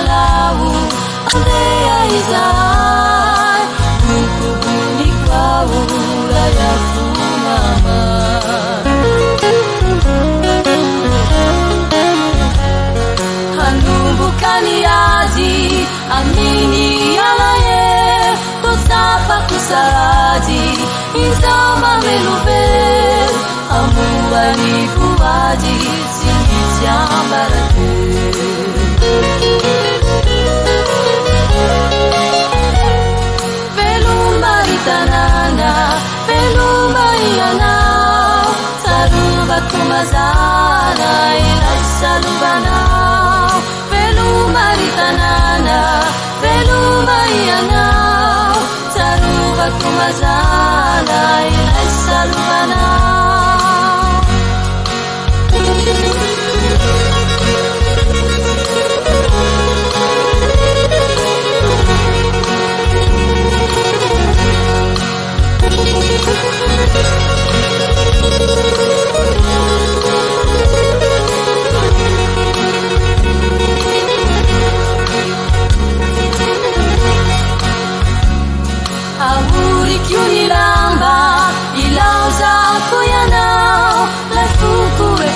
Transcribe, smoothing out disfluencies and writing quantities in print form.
Malau Andea Izai Ukubuni kwa ulaya kumama Hanumbukani aji Amini yalaye Tosapa kusaraji Inzama melube Amuani buwaji Sini chambarate Tanana, peluma yana, saruba kumazana, ilai salubana. Peluma tanana, peluma yana, saruba kumazana, ilai salubana. Ilauza kuyana, la fuku e